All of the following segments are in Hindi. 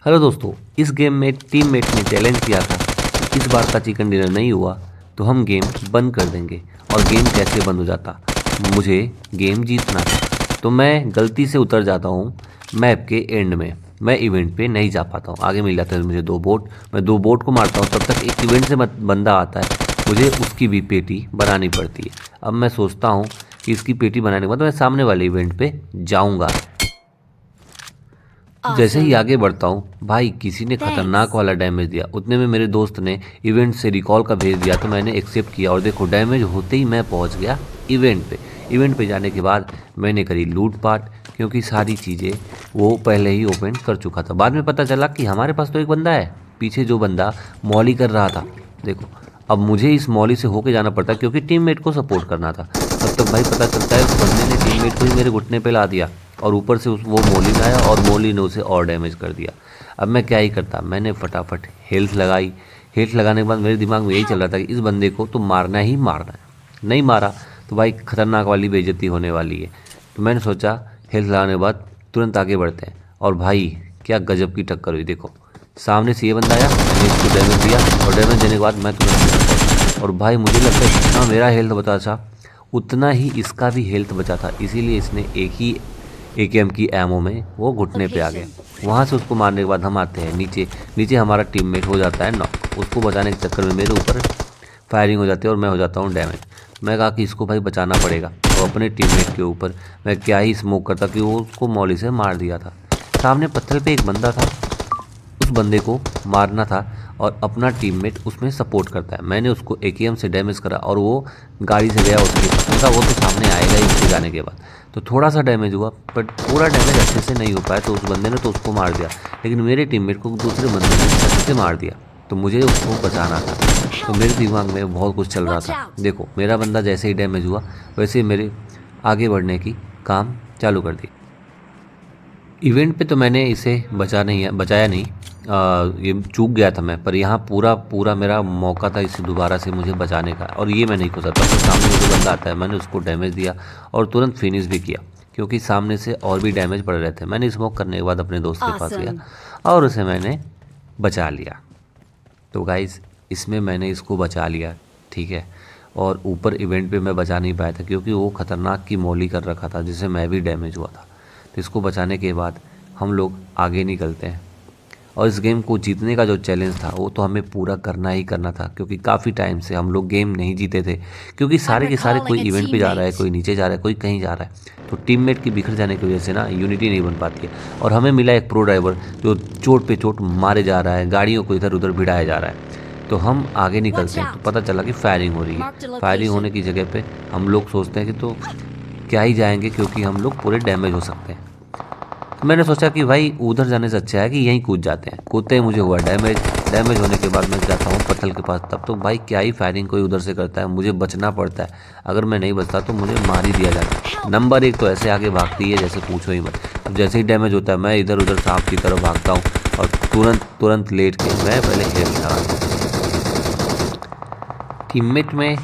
हेलो दोस्तों, इस गेम में टीममेट ने चैलेंज किया था कि इस बार का चिकन डिनर नहीं हुआ तो हम गेम बंद कर देंगे। और गेम कैसे बंद हो जाता, मुझे गेम जीतना था। तो मैं गलती से उतर जाता हूँ मैप के एंड में। मैं इवेंट पे नहीं जा पाता हूँ। आगे मिल जाता है मुझे 2 बोट। मैं 2 बोट को मारता हूँ, तब तक एक इवेंट से बंदा आता है। मुझे उसकी भी पेटी बनानी पड़ती है। अब मैं सोचता हूँ कि इसकी पेटी बनाने के बाद मैं सामने वाले इवेंट पे जाऊँगा। जैसे ही Awesome. आगे बढ़ता हूँ, भाई किसी ने खतरनाक Thanks. वाला डैमेज दिया। उतने में मेरे दोस्त ने इवेंट से रिकॉल का भेज दिया, तो मैंने एक्सेप्ट किया। और देखो, डैमेज होते ही मैं पहुँच गया इवेंट पे। इवेंट पे जाने के बाद मैंने करी लूट पाट, क्योंकि सारी चीज़ें वो पहले ही ओपन कर चुका था। बाद में पता चला कि हमारे पास तो एक बंदा है पीछे, जो बंदा मॉली कर रहा था। देखो, अब मुझे इस मॉली से होके जाना पड़ता, क्योंकि टीममेट को सपोर्ट करना था। तब तक भाई पता चलता है उस बंदे ने टीममेट को ही मेरे घुटने पे ला दिया, और ऊपर से वो मोली में आया और मोली ने उसे और डैमेज कर दिया। अब मैं क्या ही करता, मैंने फटाफट हेल्थ लगाई। हेल्थ लगाने के बाद मेरे दिमाग में यही चल रहा था कि इस बंदे को तो मारना ही मारना है। नहीं मारा तो भाई खतरनाक वाली बेइज्जती होने वाली है। तो मैंने सोचा हेल्थ लगाने के बाद तुरंत आगे बढ़ते हैं। और भाई क्या गजब की टक्कर हुई। देखो, सामने से ये बंदा आया, मैंने इसको डैमेज दिया, और डैमेज देने के बाद मैं तुरंत, और भाई मुझे लगता है जितना मेरा हेल्थ बचा था उतना ही इसका भी हेल्थ बचा था। इसीलिए इसने एक ही एकेएम की एमओ में वो घुटने पे आ गया। Location. वहाँ से उसको मारने के बाद हम आते हैं नीचे। नीचे हमारा टीममेट हो जाता है नॉक। उसको बचाने के चक्कर में मेरे ऊपर फायरिंग हो जाती है और मैं हो जाता हूँ डैमेज। मैं कहा कि इसको भाई बचाना पड़ेगा, तो अपने टीममेट के ऊपर मैं क्या ही स्मोक करता कि वो उसको मौली से मार दिया था। सामने पत्थर पे एक बंदा था, उस बंदे को मारना था, और अपना टीममेट उसमें सपोर्ट करता है। मैंने उसको एकेएम से डैमेज करा, और वो गाड़ी से गया उसके पास। मैं कहा वो तो सामने आएगा ही उसके जाने के बाद। तो थोड़ा सा डैमेज हुआ, बट पूरा डैमेज अच्छे से नहीं हो पाया। तो उस बंदे ने तो उसको मार दिया, लेकिन मेरे टीममेट को दूसरे बंदे ने अच्छे से मार दिया। तो मुझे उसको बचाना था। तो Help. मेरे दिमाग में बहुत कुछ चल रहा Watch था। out. देखो, मेरा बंदा जैसे ही डैमेज हुआ, वैसे ही मेरे आगे बढ़ने की काम चालू कर दी। इवेंट पे तो मैंने इसे बचाया नहीं। ये चूक गया था मैं, पर यहाँ पूरा पूरा मेरा मौका था इसे दोबारा से मुझे बचाने का, और ये मैं नहीं खो सकता। तो सामने मुझे बंदा आता है, मैंने उसको डैमेज दिया और तुरंत फिनिश भी किया, क्योंकि सामने से और भी डैमेज पड़ रहे थे। मैंने स्मोक करने के बाद अपने दोस्त के पास गया Awesome. और उसे मैंने बचा लिया। तो गाइज़, इसमें मैंने इसको बचा लिया, ठीक है। और ऊपर इवेंट पे मैं बचा नहीं पाया था, क्योंकि वो खतरनाक की मौली कर रखा था, जिससे मैं भी डैमेज हुआ था। तो इसको बचाने के बाद हम लोग आगे निकलते हैं। और इस गेम को जीतने का जो चैलेंज था वो तो हमें पूरा करना ही करना था, क्योंकि काफ़ी टाइम से हम लोग गेम नहीं जीते थे। क्योंकि I'm सारे के सारे कोई recalling a इवेंट पे जा रहा है, teammate. कोई नीचे जा रहा है, कोई कहीं जा रहा है। तो टीममेट की बिखर जाने की वजह से ना यूनिटी नहीं बन पाती है। और हमें मिला एक प्रो ड्राइवर जो चोट पे चोट मारे जा रहा है, गाड़ियों को इधर उधर भिड़ाया जा रहा है। तो हम आगे Watch निकलते हैं, तो out. पता चला कि फायरिंग हो रही है। Marked a फायरिंग होने location. की जगह पे हम लोग सोचते हैं कि तो क्या ही जाएंगे, क्योंकि हम लोग पूरे डैमेज हो सकते हैं। तो मैंने सोचा कि भाई उधर जाने से अच्छा है कि यहीं कूद जाते हैं। कूदते ही मुझे हुआ डैमेज। डैमेज होने के बाद मैं जाता हूँ पत्थर के पास। तब तो भाई क्या ही फायरिंग कोई उधर से करता है, मुझे बचना पड़ता है। अगर मैं नहीं बचता तो मुझे मार ही दिया जाता है। Help. नंबर 1 तो ऐसे आगे भागती है जैसे पूछो ही मत। अब जैसे ही डैमेज होता है, मैं इधर उधर सांप की तरफ भागता हूँ, और तुरंत तुरंत लेट के मैं पहले हेल्थ लगाता हूँ। टीममेट में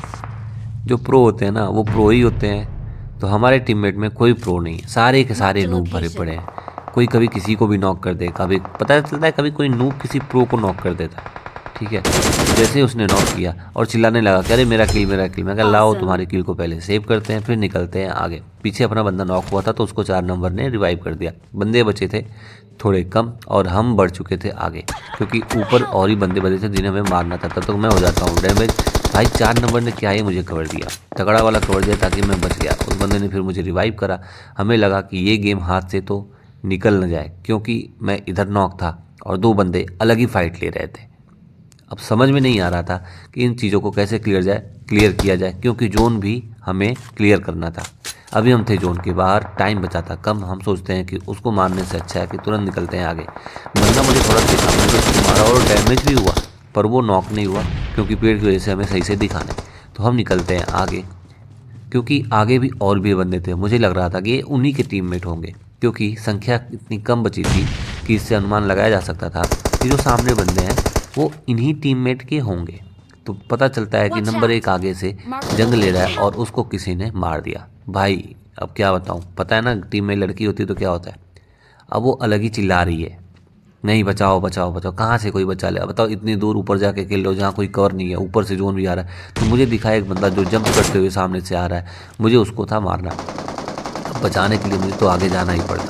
जो प्रो होते हैं ना, वो प्रो ही होते हैं। तो हमारे टीममेट में कोई प्रो नहीं है, सारे के Marked सारे a नूब भरे location. पड़े हैं। कोई कभी किसी को भी नॉक कर दे, कभी पता चलता है कभी कोई नूब किसी प्रो को नॉक कर देता है, ठीक है। तो जैसे ही उसने नॉक किया और चिल्लाने लगा कि अरे मेरा किल मेरा किल, मैं कहा लाओ Awesome. तुम्हारी किल को पहले सेव करते हैं, फिर निकलते हैं आगे। पीछे अपना बंदा नॉक हुआ था, तो उसको 4 नंबर ने रिवाइव कर दिया। बंदे बचे थे थोड़े कम, और हम बढ़ चुके थे आगे, क्योंकि ऊपर और ही बंदे बचे थे जिन्हें हमें मारना था। तब तक मैं हो जाता हूँ डैमेज। भाई 4 नंबर ने क्या ही मुझे कवर दिया, तगड़ा वाला कवर दिया, ताकि मैं बच गया। उस बंदे ने फिर मुझे रिवाइव करा। हमें लगा कि ये गेम हाथ से तो निकल न जाए, क्योंकि मैं इधर नॉक था और 2 बंदे अलग ही फाइट ले रहे थे। अब समझ में नहीं आ रहा था कि इन चीज़ों को कैसे क्लियर किया जाए, क्योंकि जोन भी हमें क्लियर करना था। अभी हम थे जोन के बाहर, टाइम बचा था कम। हम सोचते हैं कि उसको मारने से अच्छा है कि तुरंत निकलते हैं आगे। बंदा मुझे थोड़ा देखा, मैंने उसको मारा और डैमेज भी हुआ, पर वो नॉक नहीं हुआ, क्योंकि पेड़ की वजह से हमें सही से दिखा नहीं। तो हम निकलते हैं आगे, क्योंकि आगे भी और भी बंदे थे। मुझे लग रहा था कि ये उन्हीं के टीममेट होंगे, क्योंकि संख्या इतनी कम बची थी कि इससे अनुमान लगाया जा सकता था कि जो सामने बंदे हैं वो इन्हीं टीममेट के होंगे। तो पता चलता है कि Watch नंबर 1 out. आगे से Marked a जंग ले रहा है, location. और उसको किसी ने मार दिया। भाई अब क्या बताऊँ, पता है ना टीम में लड़की होती है तो क्या होता है। अब वो अलग ही चिल्ला रही है नहीं, बचाओ बचाओ बचाओ, कहाँ से कोई बचा ले? बताओ, इतनी दूर ऊपर जाके खेल लो जहाँ कोई कवर नहीं है, ऊपर से जोन भी आ रहा है। तो मुझे दिखा एक बंदा जो जंप करते हुए सामने से आ रहा है, मुझे उसको था मारना। अब बचाने के लिए मुझे तो आगे जाना ही पड़ा।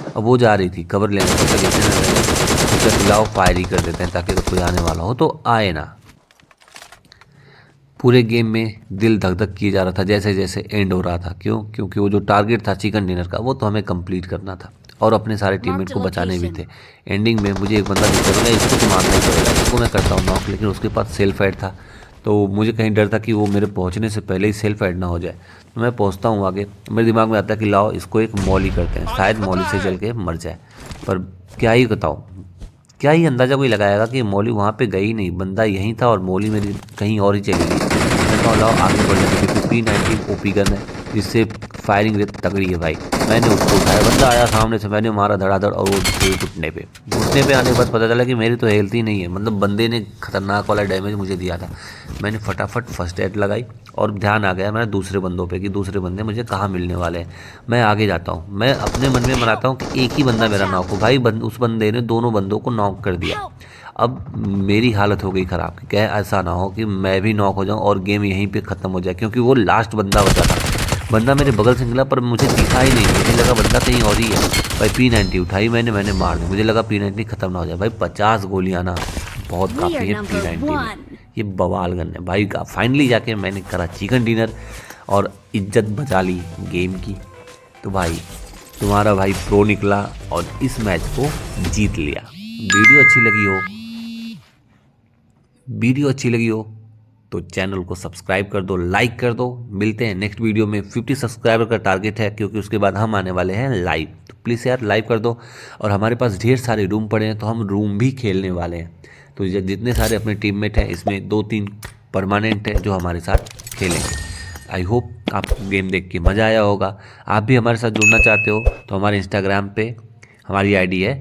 अब वो जा रही थी कवर लेने, तो तक इतने में मैंने सोचा कि लाओ फायर ही कर देते हैं ताकि तो कोई आने वाला हो तो आए ना। पूरे गेम में दिल धक धक किए जा रहा था जैसे जैसे एंड हो रहा था। क्यों? क्योंकि वो जो टारगेट था चिकन डिनर का, वो तो हमें कंप्लीट करना था और अपने सारे टीममेट को बचाने भी थे। एंडिंग में मुझे एक बंदा दिखा, मैं इसको तो मारना ही पड़ेगा, इसको मैं करता हूँ नॉक। लेकिन उसके पास सेल्फ एड था, तो मुझे कहीं डर था कि वो मेरे पहुँचने से पहले ही सेल्फ एड ना हो जाए। तो मैं पहुँचता हूँ आगे, मेरे दिमाग में आता है कि लाओ इसको एक मॉली करते हैं, शायद मॉली से चल के मर जाए। पर क्या ही बताऊँ, क्या ही अंदाज़ा कोई लगाएगा कि मौली वहाँ पे गई नहीं, बंदा यहीं था और मौली मेरी कहीं और ही चली गई। मैं कहा लाओ आगे बढ़ने के, क्योंकि P90 ओपी गन है जिससे फायरिंग रेट तगड़ी है भाई। मैंने उसको उठाया, बंदा आया सामने से, मैंने मारा धड़ाधड़ और वो घुटने पे आने के बाद पता चला कि मेरी तो हेल्थ ही नहीं है। मतलब बंदे ने खतरनाक वाला डैमेज मुझे दिया था। मैंने फटाफट फर्स्ट एड लगाई और ध्यान आ गया मेरा दूसरे बंदों पे कि दूसरे बंदे मुझे कहाँ मिलने वाले हैं। मैं आगे जाता हूँ, मैं अपने मन में मनाता हूँ कि एक ही बंदा मेरा नॉक हो। भाई उस बंदे ने दोनों बंदों को नॉक कर दिया। अब मेरी हालत हो गई ख़राब कि क्या ऐसा ना हो कि मैं भी नॉक हो जाऊँ और गेम यहीं पे ख़त्म हो जाए, क्योंकि वो लास्ट बंदा बचा था। बंदा मेरे बगल से निकला पर मुझे दिखा ही नहीं, मुझे लगा बंदा कहीं और ही है। भाई P90 उठाई मैंने मार दी, मुझे लगा P90 ख़त्म ना हो जाए। भाई 50 गोलियाँ ना बहुत काफ़ी है P90 में, ये बवाल गन है भाई का। फाइनली जाके मैंने करा चिकन डिनर और इज्जत बचा ली गेम की। तो भाई तुम्हारा भाई प्रो निकला और इस मैच को जीत लिया। वीडियो अच्छी लगी हो तो चैनल को सब्सक्राइब कर दो, लाइक कर दो। मिलते हैं नेक्स्ट वीडियो में। 50 सब्सक्राइबर का टारगेट है, क्योंकि उसके बाद हम आने वाले हैं लाइव। तो प्लीज़ यार लाइव कर दो। और हमारे पास ढेर सारे रूम पड़े हैं, तो हम रूम भी खेलने वाले हैं। तो जितने सारे अपने टीममेट हैं, इसमें 2-3 परमानेंट हैं जो हमारे साथ खेलेंगे। आई होप आपको गेम देख के मज़ा आया होगा। आप भी हमारे साथ जुड़ना चाहते हो तो हमारे इंस्टाग्राम पे हमारी आईडी है